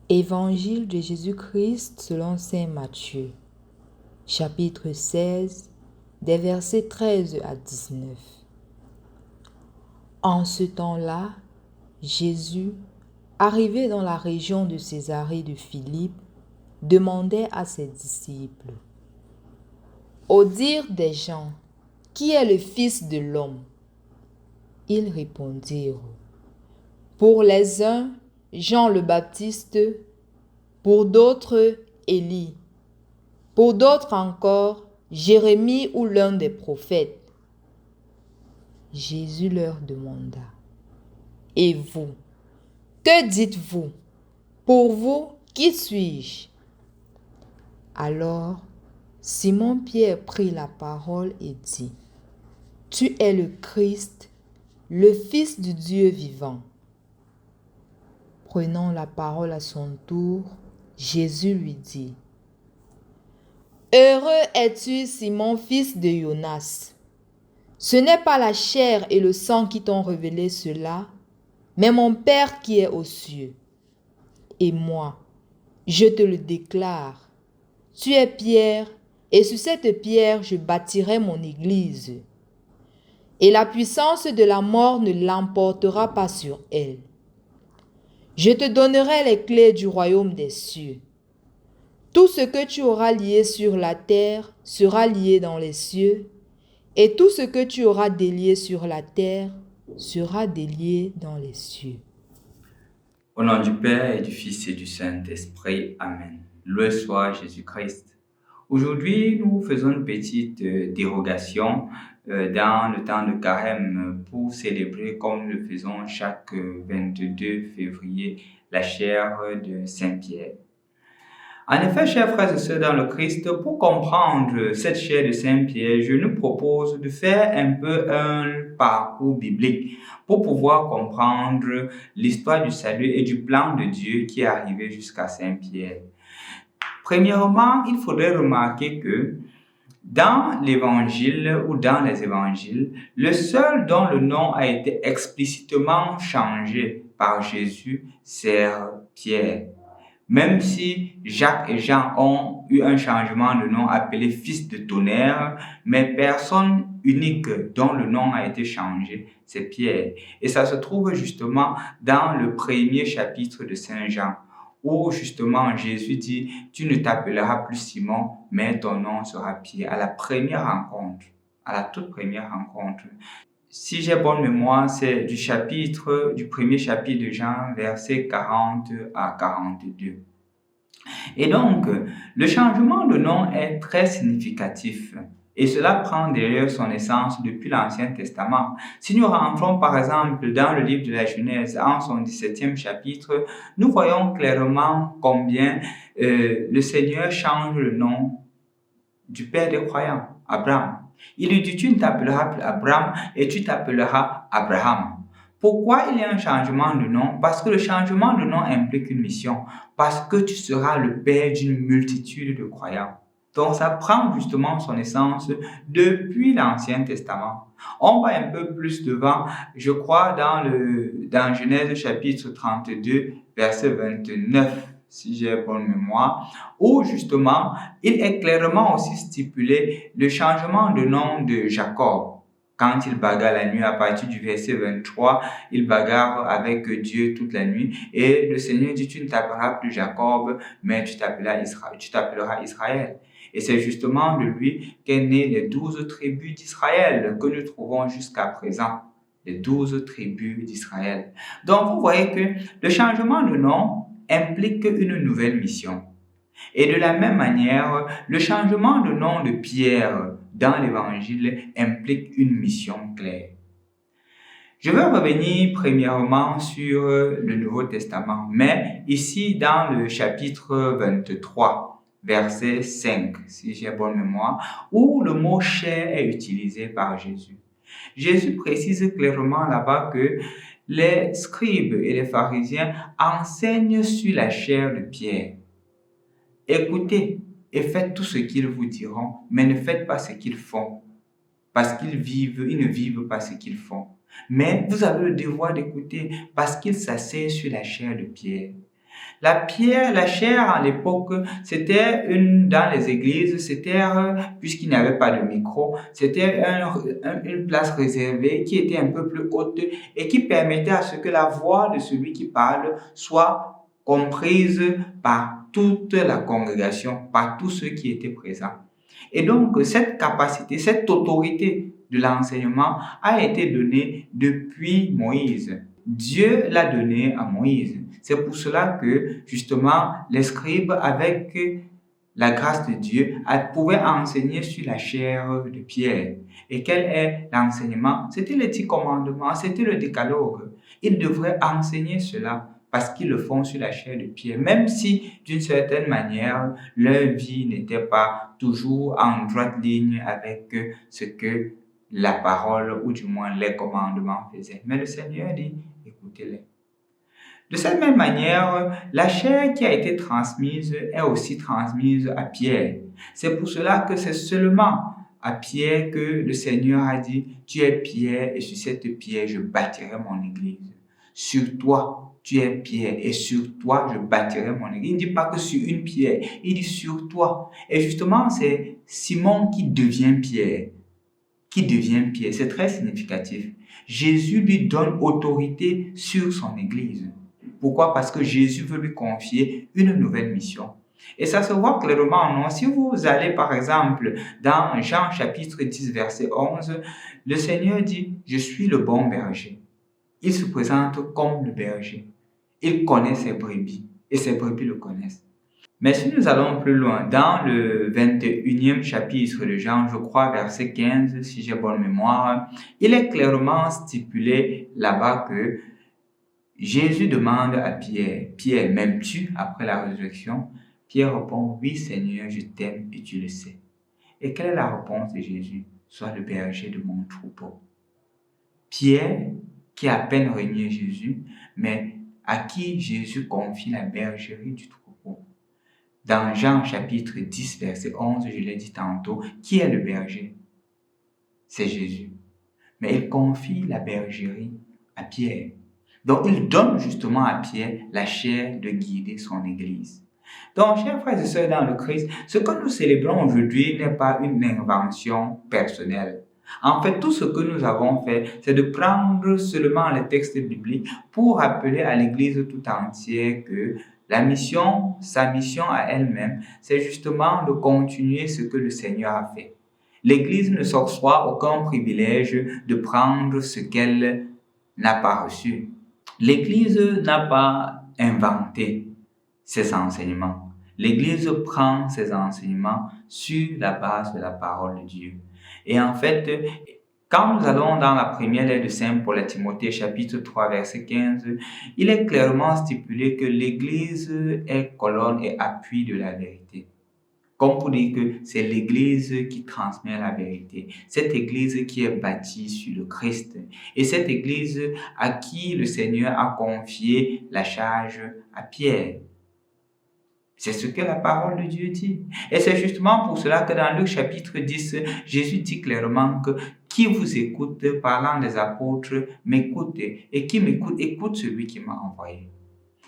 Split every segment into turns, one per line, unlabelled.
Évangile de Jésus-Christ selon saint Matthieu, chapitre 16, des versets 13 à 19. En ce temps-là, Jésus, arrivé dans la région de Césarée de Philippe, demandait à ses disciples: au dire des gens, qui est le Fils de l'homme? Ils répondirent: pour les uns, Jean le Baptiste, pour d'autres, Élie, pour d'autres encore, Jérémie ou l'un des prophètes. Jésus leur demanda: et vous, que dites-vous? Pour vous, qui suis-je? Alors, Simon-Pierre prit la parole et dit: tu es le Christ, le Fils du Dieu vivant. Prenant la parole à son tour, Jésus lui dit: heureux es-tu, Simon, fils de Jonas. Ce n'est pas la chair et le sang qui t'ont révélé cela, mais mon Père qui est aux cieux. Et moi, je te le déclare, tu es Pierre, et sur cette pierre je bâtirai mon église. Et la puissance de la mort ne l'emportera pas sur elle. Je te donnerai les clés du royaume des cieux. Tout ce que tu auras lié sur la terre sera lié dans les cieux, et tout ce que tu auras délié sur la terre sera délié dans les cieux.
Au nom du Père et du Fils et du Saint-Esprit. Amen. Loué soit Jésus-Christ. Aujourd'hui, nous faisons une petite dérogation dans le temps de carême pour célébrer, comme nous le faisons chaque 22 février, la chaire de Saint-Pierre. En effet, chers frères et sœurs dans le Christ, pour comprendre cette chaire de Saint-Pierre, je nous propose de faire un peu un parcours biblique pour pouvoir comprendre l'histoire du salut et du plan de Dieu qui est arrivé jusqu'à Saint-Pierre. Premièrement, il faudrait remarquer que dans l'évangile ou dans les évangiles, le seul dont le nom a été explicitement changé par Jésus, c'est Pierre. Même si Jacques et Jean ont eu un changement de nom appelé fils de tonnerre, mais personne unique dont le nom a été changé, c'est Pierre. Et ça se trouve justement dans le premier chapitre de Saint Jean, où justement Jésus dit: tu ne t'appelleras plus Simon, mais ton nom sera Pierre. À la première rencontre, à la toute première rencontre. Si j'ai bonne mémoire, c'est du premier chapitre de Jean, versets 40 à 42. Et donc, le changement de nom est très significatif. Et cela prend d'ailleurs son essence depuis l'Ancien Testament. Si nous rentrons par exemple dans le livre de la Genèse, en son 17e chapitre, nous voyons clairement combien le Seigneur change le nom du père des croyants, Abraham. Il lui dit: tu ne t'appelleras plus Abraham et tu t'appelleras Abraham. Pourquoi il y a un changement de nom? Parce que le changement de nom implique une mission. Parce que tu seras le père d'une multitude de croyants. Donc ça prend justement son essence depuis l'Ancien Testament. On va un peu plus devant, je crois, dans Genèse chapitre 32, verset 29. Si j'ai bonne mémoire, où justement, il est clairement aussi stipulé le changement de nom de Jacob. Quand il bagarre la nuit, à partir du verset 23, il bagarre avec Dieu toute la nuit. Et le Seigneur dit: tu ne t'appelleras plus Jacob, mais tu t'appelleras Israël. Et c'est justement de lui qu'est né les 12 tribus d'Israël que nous trouvons jusqu'à présent. Les 12 tribus d'Israël. Donc vous voyez que le changement de nom implique une nouvelle mission. Et de la même manière, le changement de nom de Pierre dans l'Évangile implique une mission claire. Je veux revenir premièrement sur le Nouveau Testament, mais ici dans le chapitre 23, verset 5, si j'ai bonne mémoire, où le mot « chair » est utilisé par Jésus. Jésus précise clairement là-bas que les scribes et les pharisiens enseignent sur la chair de Pierre. Écoutez et faites tout ce qu'ils vous diront, mais ne faites pas ce qu'ils font, parce ils ne vivent pas ce qu'ils font. Mais vous avez le devoir d'écouter, parce qu'ils s'asseyent sur la chair de Pierre. La pierre, la chair à l'époque, c'était dans les églises, c'était, puisqu'il n'y avait pas de micro, c'était une place réservée qui était un peu plus haute et qui permettait à ce que la voix de celui qui parle soit comprise par toute la congrégation, par tous ceux qui étaient présents. Et donc, cette capacité, cette autorité de l'enseignement a été donnée depuis Moïse. Dieu l'a donné à Moïse. C'est pour cela que, justement, les scribes, avec la grâce de Dieu, pouvaient enseigner sur la chair de pierre. Et quel est l'enseignement? C'était les 10 commandements, c'était le décalogue. Ils devraient enseigner cela parce qu'ils le font sur la chair de pierre, même si, d'une certaine manière, leur vie n'était pas toujours en droite ligne avec ce que la parole, ou du moins les commandements faisaient. Mais le Seigneur dit, écoutez-les. De cette même manière, la chair qui a été transmise est aussi transmise à Pierre. C'est pour cela que c'est seulement à Pierre que le Seigneur a dit, tu es Pierre et sur cette pierre je bâtirai mon église. Sur toi, tu es Pierre et sur toi je bâtirai mon église. Il ne dit pas que sur une pierre, il dit sur toi. Et justement, c'est Simon qui devient Pierre. C'est très significatif. Jésus lui donne autorité sur son église. Pourquoi? Parce que Jésus veut lui confier une nouvelle mission. Et ça se voit clairement, non? Si vous allez par exemple dans Jean chapitre 10 verset 11, le Seigneur dit, je suis le bon berger. Il se présente comme le berger. Il connaît ses brebis et ses brebis le connaissent. Mais si nous allons plus loin, dans le 21e chapitre de Jean, je crois verset 15, si j'ai bonne mémoire, il est clairement stipulé là-bas que Jésus demande à Pierre, « Pierre, m'aimes-tu après la résurrection ?» Pierre répond, « Oui Seigneur, je t'aime et tu le sais. » Et quelle est la réponse de Jésus? « Sois le berger de mon troupeau. » Pierre, qui a à peine renié Jésus, mais à qui Jésus confie la bergerie du troupeau. Dans Jean chapitre 10, verset 11, je l'ai dit tantôt, qui est le berger? C'est Jésus. Mais il confie la bergerie à Pierre. Donc, il donne justement à Pierre la chair de guider son Église. Donc, chers frères et sœurs dans le Christ, ce que nous célébrons aujourd'hui n'est pas une invention personnelle. En fait, tout ce que nous avons fait, c'est de prendre seulement les textes bibliques pour rappeler à l'Église tout entière que sa mission à elle-même, c'est justement de continuer ce que le Seigneur a fait. L'Église ne s'octroie aucun privilège de prendre ce qu'elle n'a pas reçu. L'Église n'a pas inventé ses enseignements. L'Église prend ses enseignements sur la base de la parole de Dieu. Et en fait, quand nous allons dans la première lettre de Saint Paul à Timothée, chapitre 3, verset 15, il est clairement stipulé que l'Église est colonne et appui de la vérité. Comme pour dire que c'est l'Église qui transmet la vérité. Cette Église qui est bâtie sur le Christ. Et cette Église à qui le Seigneur a confié la charge à Pierre. C'est ce que la parole de Dieu dit. Et c'est justement pour cela que dans Luc chapitre 10, Jésus dit clairement que qui vous écoute, parlant des apôtres, m'écoute. Et qui m'écoute, écoute celui qui m'a envoyé.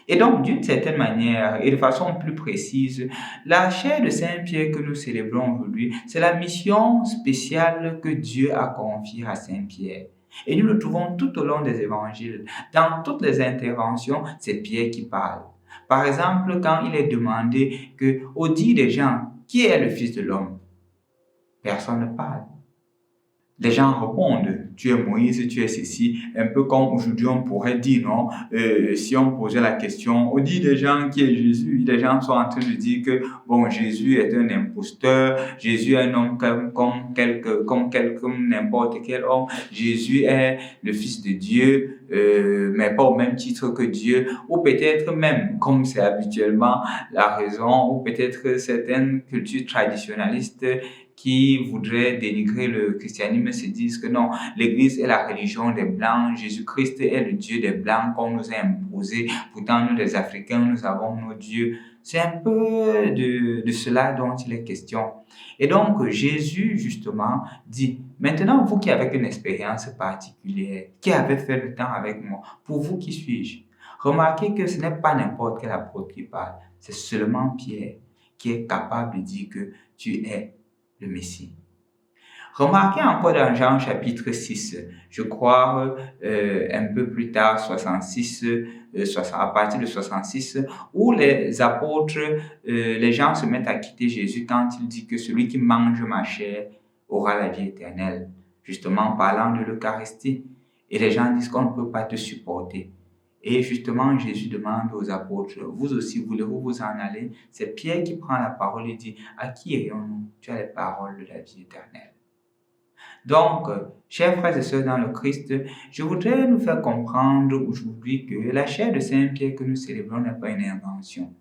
Et donc, d'une certaine manière, et de façon plus précise, la chair de Saint-Pierre que nous célébrons aujourd'hui, c'est la mission spéciale que Dieu a confiée à Saint-Pierre. Et nous le trouvons tout au long des évangiles. Dans toutes les interventions, c'est Pierre qui parle. Par exemple, quand il est demandé que, au dit des gens, qui est le Fils de l'homme? Personne ne parle. Les gens répondent, tu es Moïse, tu es ceci, un peu comme aujourd'hui on pourrait dire, non, si on posait la question, on dit des gens qui est Jésus, les gens sont en train de dire que, bon, Jésus est un imposteur, Jésus est un homme comme n'importe quel homme, Jésus est le Fils de Dieu, mais pas au même titre que Dieu, ou peut-être même, comme c'est habituellement la raison, ou peut-être certaines cultures traditionnalistes qui voudraient dénigrer le christianisme se disent que non, l'Église est la religion des Blancs, Jésus-Christ est le Dieu des Blancs qu'on nous a imposé, pourtant nous les Africains, nous avons nos dieux. C'est un peu de cela dont il est question. Et donc Jésus justement dit, maintenant vous qui avez une expérience particulière, qui avez fait le temps avec moi, pour vous qui suis-je? Remarquez que ce n'est pas n'importe quel apôtre qui parle, c'est seulement Pierre qui est capable de dire que tu es le Messie. Remarquez encore dans Jean chapitre 6, je crois un peu plus tard, 66, à partir de 66, où les apôtres, les gens se mettent à quitter Jésus quand il dit que celui qui mange ma chair aura la vie éternelle, justement parlant de l'Eucharistie. Et les gens disent qu'on ne peut pas te supporter. Et justement, Jésus demande aux apôtres, vous aussi, voulez-vous vous en aller? C'est Pierre qui prend la parole et dit, à qui irions-nous? Tu as les paroles de la vie éternelle. Donc, chers frères et sœurs dans le Christ, je voudrais nous faire comprendre aujourd'hui que la chair de Saint-Pierre que nous célébrons n'est pas une invention.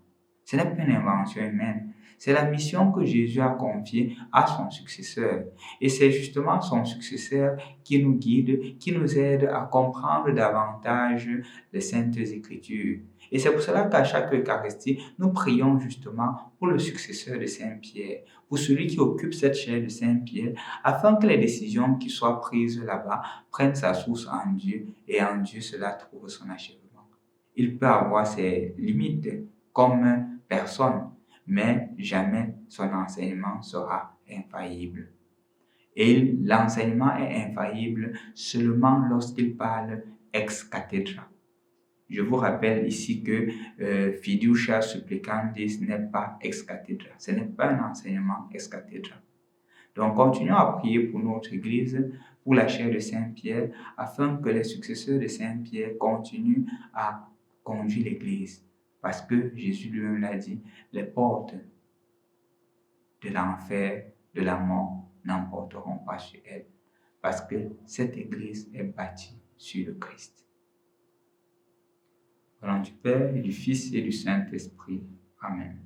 Ce n'est pas une invention humaine. C'est la mission que Jésus a confiée à son successeur. Et c'est justement son successeur qui nous guide, qui nous aide à comprendre davantage les Saintes Écritures. Et c'est pour cela qu'à chaque Eucharistie, nous prions justement pour le successeur de Saint-Pierre, pour celui qui occupe cette chair de Saint-Pierre, afin que les décisions qui soient prises là-bas prennent sa source en Dieu et en Dieu cela trouve son achèvement. Il peut avoir ses limites comme personne, mais jamais son enseignement sera infaillible. Et l'enseignement est infaillible seulement lorsqu'il parle ex cathedra. Je vous rappelle ici que fiducia supplicandis n'est pas ex cathedra. Ce n'est pas un enseignement ex cathedra. Donc, continuons à prier pour notre Église, pour la chair de Saint-Pierre, afin que les successeurs de Saint-Pierre continuent à conduire l'Église. Parce que Jésus lui-même l'a dit, les portes de l'enfer, de la mort, n'emporteront pas sur elle. Parce que cette Église est bâtie sur le Christ. Au nom du Père, et du Fils et du Saint-Esprit. Amen.